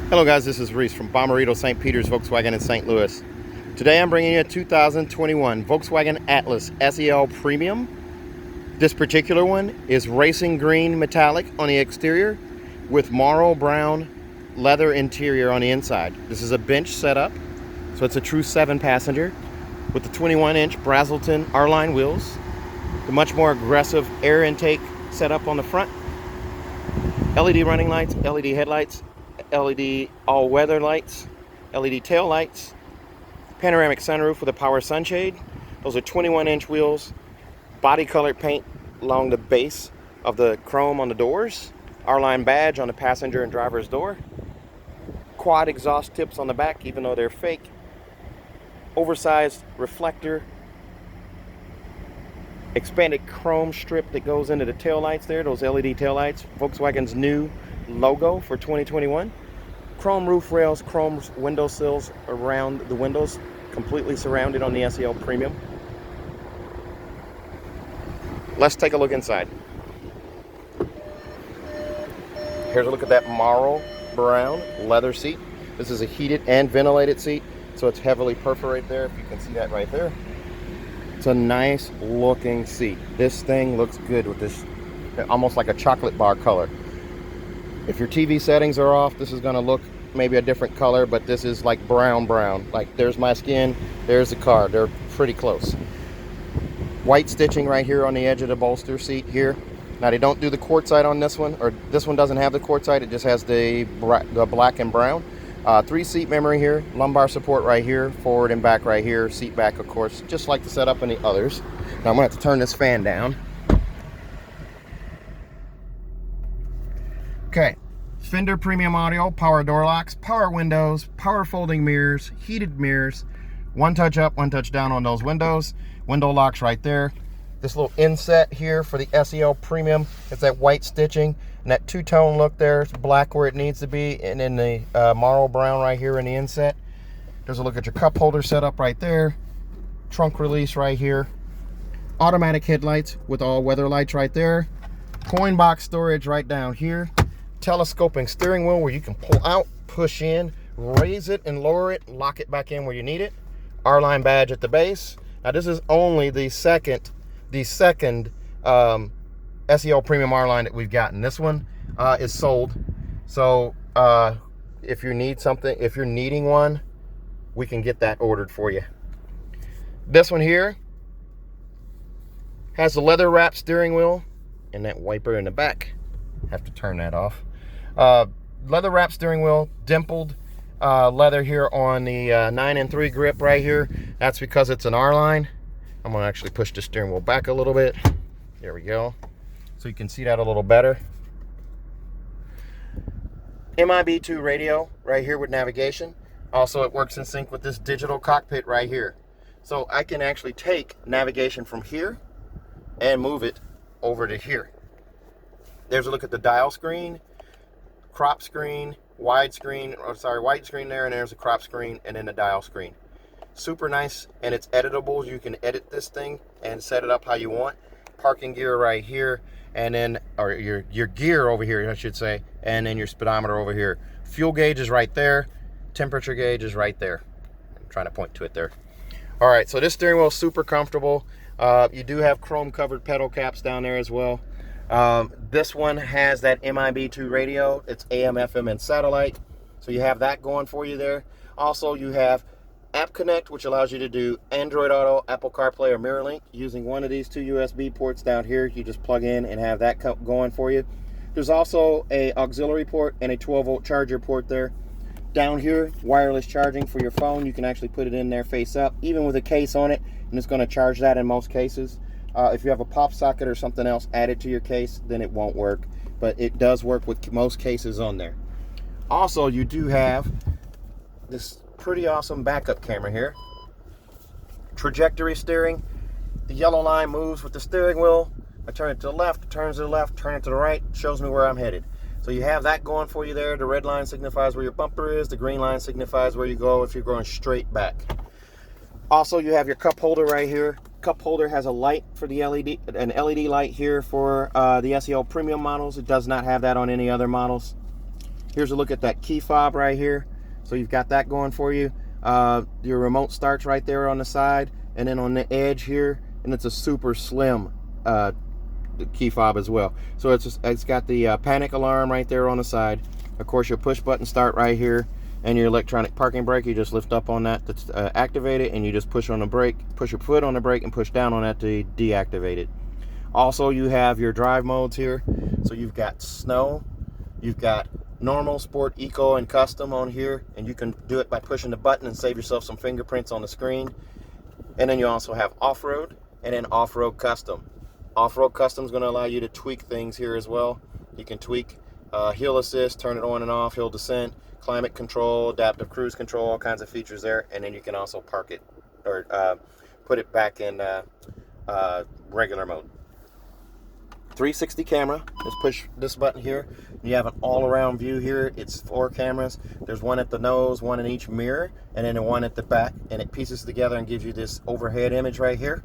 Hello guys, this is Reese from Bommarito St. Peter's Volkswagen in St. Louis. Today I'm bringing you a 2021 Volkswagen Atlas SEL Premium. This particular one is racing green metallic on the exterior with marl brown leather interior on the inside. This is a bench setup, so it's a true 7-passenger with the 21-inch Brazelton R-Line wheels, the much more aggressive air intake setup on the front, LED running lights, LED headlights, LED all-weather lights, LED tail lights, panoramic sunroof with a power sunshade. Those are 21-inch wheels, body-colored paint along the base of the chrome on the doors, R-Line badge on the passenger and driver's door, quad exhaust tips on the back even though they're fake, oversized reflector, expanded chrome strip that goes into the tail lights there, those LED tail lights, Volkswagen's new logo for 2021. Chrome roof rails, chrome window sills around the windows, completely surrounded on the SEL Premium. Let's take a look inside. Here's a look at that marl brown leather seat. This is a heated and ventilated seat, so it's heavily perforated there, if you can see that right there. It's a nice looking seat. This thing looks good with this almost like a chocolate bar color. If your TV settings are off, this is going to look maybe a different color, but this is like brown. Like there's my skin, there's the car. They're pretty close. White stitching right here on the edge of the bolster seat here. Now they don't do the quartzite on this one, or this one doesn't have the quartzite. It just has the black and brown. 3-seat memory here, lumbar support right here, forward and back right here, seat back of course, just like the setup in the others. Now I'm going to have to turn this fan down. Okay, Fender premium audio, power door locks, power windows, power folding mirrors, heated mirrors, one touch up, one touch down on those windows, window locks right there. This little inset here for the SEL Premium, it's that white stitching and that two-tone look there. It's black where it needs to be, and then the marl brown right here in the inset. There's a look at your cup holder setup right there, trunk release right here, automatic headlights with all weather lights right there, coin box storage right down here, telescoping steering wheel where you can pull out, push in, raise it and lower it, lock it back in where you need it. R-Line badge at the base. Now this is only the second SEL Premium R-Line that we've gotten. This one is sold. So if you need something, if you're needing one, we can get that ordered for you. This one here has the leather wrapped steering wheel and that wiper in the back. Have to turn that off. Leather wrapped steering wheel, dimpled leather here on the 9-3 grip right here. That's because it's an R-Line. I'm going to actually push the steering wheel back a little bit. There we go. So you can see that a little better. MIB2 radio right here with navigation. Also, it works in sync with this digital cockpit right here. So I can actually take navigation from here and move it over to here. There's a look at the dial screen, crop screen, wide screen, white screen there, and there's a crop screen, and then the dial screen. Super nice, and it's editable. You can edit this thing and set it up how you want. Parking gear right here, and then, or your gear over here, I should say, and then your speedometer over here. Fuel gauge is right there. Temperature gauge is right there. I'm trying to point to it there. All right, so this steering wheel is super comfortable. You do have chrome covered pedal caps down there as well. This one has that MIB2 radio. It's AM, FM, and satellite. So you have that going for you there. Also, you have App Connect, which allows you to do Android Auto, Apple CarPlay, or MirrorLink using one of these 2 USB ports down here. You just plug in and have that going for you. There's also a auxiliary port and a 12-volt charger port there. Down here, wireless charging for your phone. You can actually put it in there face up, even with a case on it, and it's going to charge that in most cases. If you have a pop socket or something else added to your case, then it won't work, but it does work with most cases on there. Also, you do have this pretty awesome backup camera here. Trajectory steering. The yellow line moves with the steering wheel. I turn it to the left, it turns to the left, turn it to the right, shows me where I'm headed. So you have that going for you there. The red line signifies where your bumper is. The green line signifies where you go if you're going straight back. Also, you have your cup holder right here. Cup holder has a light for the LED, an LED light here for the SEL Premium models. It does not have that on any other models. Here's a look at that key fob right here. So you've got that going for you. Your remote starts right there on the side, and then on the edge here, and it's a super slim key fob as well. So it's got the panic alarm right there on the side. Of course, your push button start right here, and your electronic parking brake. You just lift up on that to activate it, and you just push on the brake, push your foot on the brake, and push down on that to deactivate it. Also, you have your drive modes here. So you've got snow, you've got normal, sport, eco, and custom on here, and you can do it by pushing the button and save yourself some fingerprints on the screen. And then you also have off-road and then off-road custom. Off-road custom is going to allow you to tweak things here as well. You can tweak hill assist, turn it on and off, hill descent, climate control, adaptive cruise control, all kinds of features there. And then you can also park it or put it back in regular mode. 360 camera. Just push this button here. You have an all-around view here. It's 4 cameras. There's one at the nose, one in each mirror, and then one at the back, and it pieces together and gives you this overhead image right here.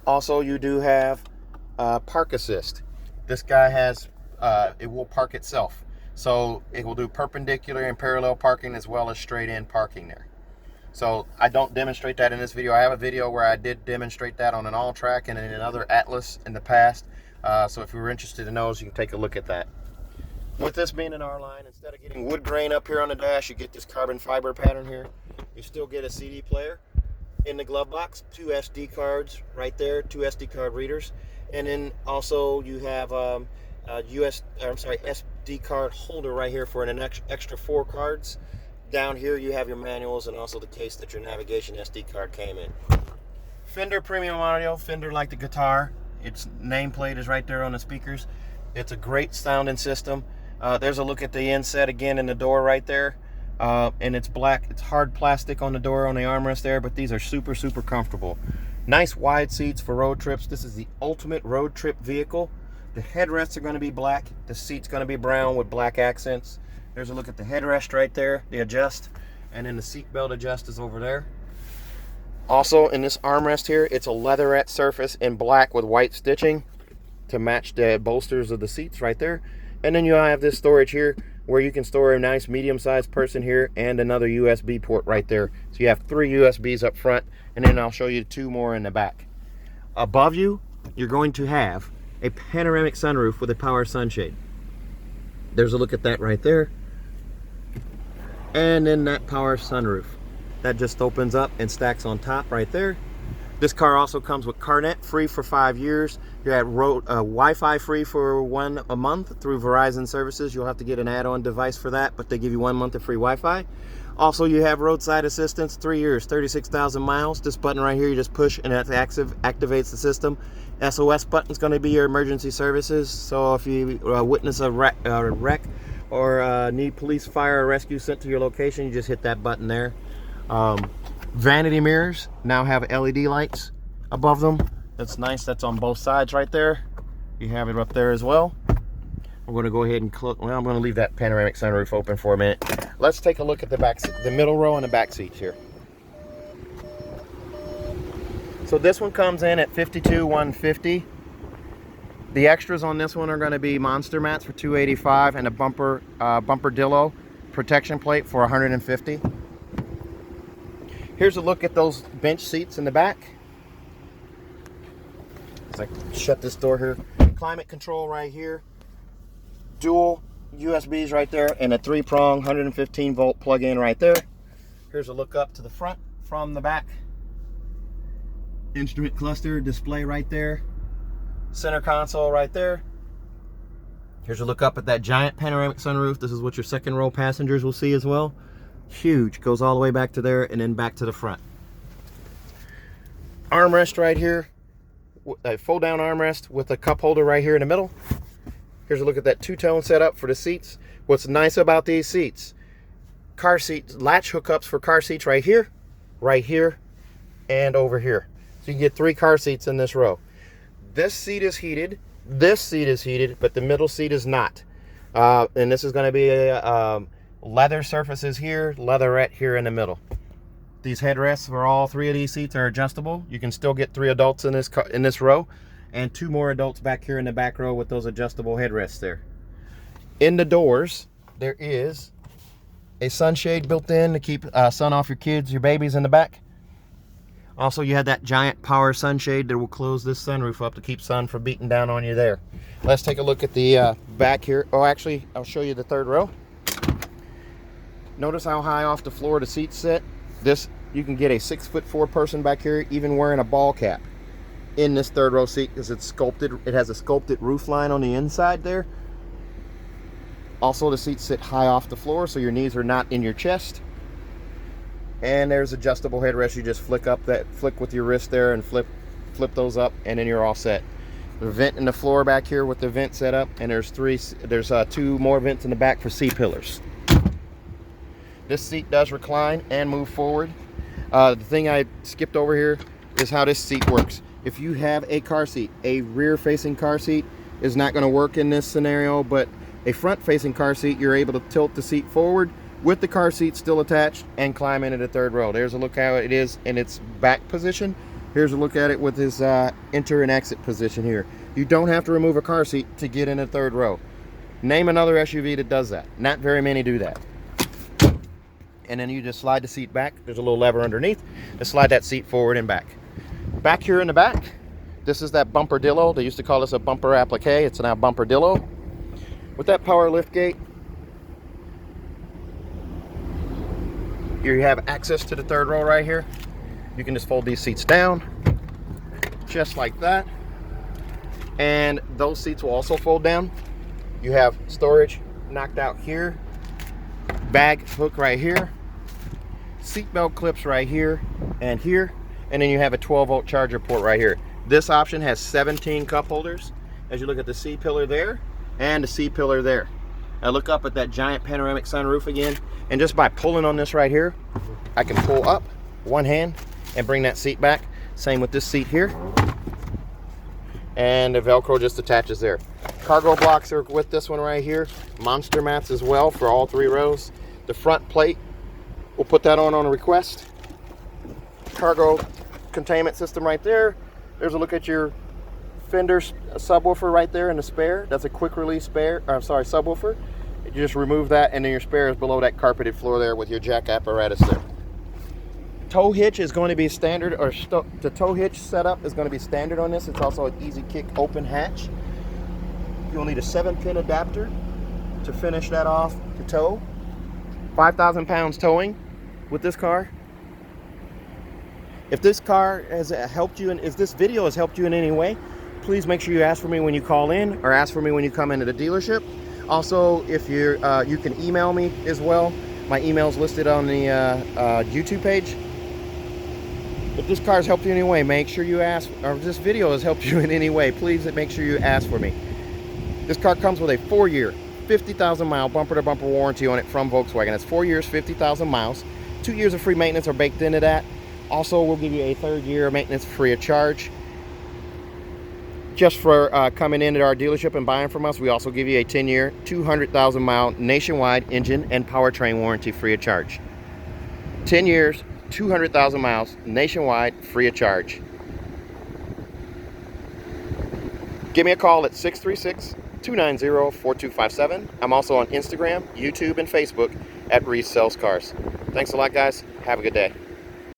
Also, you do have park assist. This guy has it will park itself, so it will do perpendicular and parallel parking as well as straight in parking there. So I don't demonstrate that in this video. I have a video where I did demonstrate that on an All-Track and in another Atlas in the past. So if you were interested in those, you can take a look at that. With this being an R-Line, instead of getting wood grain up here on the dash, you get this carbon fiber pattern here. You still get a CD player in the glove box, 2 SD cards right there, 2 SD card readers, and then also you have SD card holder right here for an extra 4 cards. Down here you have your manuals and also the case that your navigation SD card came in. Fender premium audio, Fender like the guitar. Its nameplate is right there on the speakers. It's a great sounding system. There's a look at the inset again in the door right there. And it's black. It's hard plastic on the door on the armrest there, but these are super, super comfortable. Nice wide seats for road trips. This is the ultimate road trip vehicle. The headrests are going to be black. The seat's going to be brown with black accents. There's a look at the headrest right there, the adjust. And then the seat belt adjust is over there. Also, in this armrest here, it's a leatherette surface in black with white stitching to match the bolsters of the seats right there. And then you have this storage here where you can store a nice medium-sized person here and another USB port right there. So you have 3 USBs up front, and then I'll show you 2 more in the back. Above you, you're going to have a panoramic sunroof with a power sunshade. There's a look at that right there. And then that power sunroof. That just opens up and stacks on top right there. This car also comes with CarNet free for 5 years. You have Wi-Fi free for a month through Verizon services. You'll have to get an add-on device for that, but they give you 1 month of free Wi-Fi. Also, you have roadside assistance, 3 years, 36,000 miles. This button right here, you just push and that activates the system. SOS button is going to be your emergency services. So if you witness a wreck or need police, fire, or rescue sent to your location, you just hit that button there. Vanity mirrors now have LED lights above them. That's nice. That's on both sides right there. You have it up there as well. We're going to go ahead and close. Well, I'm going to leave that panoramic sunroof open for a minute. Let's take a look at the back, the middle row and the back seats here. So this one comes in at $52,150. The extras on this one are going to be monster mats for $285 and a bumper Dillo protection plate for $150. Here's a look at those bench seats in the back. As I shut this door here. Climate control right here. Dual USBs right there and a 3-prong 115 volt plug-in right there. Here's a look up to the front from the back. Instrument cluster display right there. Center console right there. Here's a look up at that giant panoramic sunroof. This is what your second row passengers will see as well. Huge, goes all the way back to there and then back to the front. Armrest right here, a fold down armrest with a cup holder right here in the middle. Here's a look at that 2-tone setup for the seats. What's nice about these seats, car seats, latch hookups for car seats right here, and over here. So you get 3 car seats in this row. This seat is heated, this seat is heated, but the middle seat is not. And this is going to be a leather surfaces here, leatherette here in the middle. These headrests for all 3 of these seats are adjustable. You can still get 3 adults in this row, and 2 more adults back here in the back row with those adjustable headrests there. In the doors, there is a sunshade built in to keep sun off your kids, your babies in the back. Also, you have that giant power sunshade that will close this sunroof up to keep sun from beating down on you there. Let's take a look at the back here. Oh, actually, I'll show you the third row. Notice how high off the floor the seats sit. This, you can get a 6'4" person back here, even wearing a ball cap in this third row seat, because it's sculpted. It has a sculpted roof line on the inside there. Also, the seats sit high off the floor, so your knees are not in your chest. And there's adjustable headrest. You just flick with your wrist there and flip those up, and then you're all set. The vent in the floor back here with the vent set up, and there's two more vents in the back for C-pillars. This seat does recline and move forward. The thing I skipped over here is how this seat works. If you have a car seat, a rear-facing car seat is not going to work in this scenario, but a front-facing car seat, you're able to tilt the seat forward with the car seat still attached and climb into the third row. There's a look how it is in its back position. Here's a look at it with this enter and exit position here. You don't have to remove a car seat to get in the third row. Name another SUV that does that. Not very many do that. And then you just slide the seat back. There's a little lever underneath to slide that seat forward and back. Back here in the back, this is that bumperdillo. They used to call this a bumper applique. It's now bumperdillo. With that power lift gate, you have access to the third row right here. You can just fold these seats down, just like that. And those seats will also fold down. You have storage knocked out here, bag hook right here, seatbelt clips right here, and then you have a 12-volt charger port right here. This option has 17 cup holders, as you look at the C-pillar there and the C-pillar there. I look up at that giant panoramic sunroof again, and just by pulling on this right here, I can pull up one hand and bring that seat back. Same with this seat here. And the Velcro just attaches there. Cargo blocks are with this one right here. Monster mats as well for all three rows. The front plate, we'll put that on a request. Cargo containment system right there. There's a look at your Fender subwoofer right there in the spare. That's a quick release subwoofer. You just remove that, and then your spare is below that carpeted floor there with your jack apparatus there. Tow hitch is going to be standard, or the tow hitch setup is going to be standard on this. It's also an easy kick open hatch. You'll need a 7-pin adapter to finish that off to tow. 5,000 pounds towing with this car. If this car has helped you, and if this video has helped you in any way, please make sure you ask for me when you call in, or ask for me when you come into the dealership. Also, if you can email me as well. My email is listed on the YouTube page. If this car has helped you in any way, make sure you ask, or if this video has helped you in any way, please make sure you ask for me. This car comes with a 4-year, 50,000 mile bumper-to-bumper warranty on it from Volkswagen. That's 4 years, 50,000 miles. 2 years of free maintenance are baked into that. Also, we'll give you a 3rd year of maintenance free of charge. Just for coming into our dealership and buying from us, we also give you a 10-year, 200,000 mile nationwide engine and powertrain warranty free of charge. 10 years, 200,000 miles nationwide free of charge. Give me a call at 636-290-4257. I'm also on Instagram, YouTube, and Facebook at Reese Sells Cars. Thanks a lot, guys. Have a good day.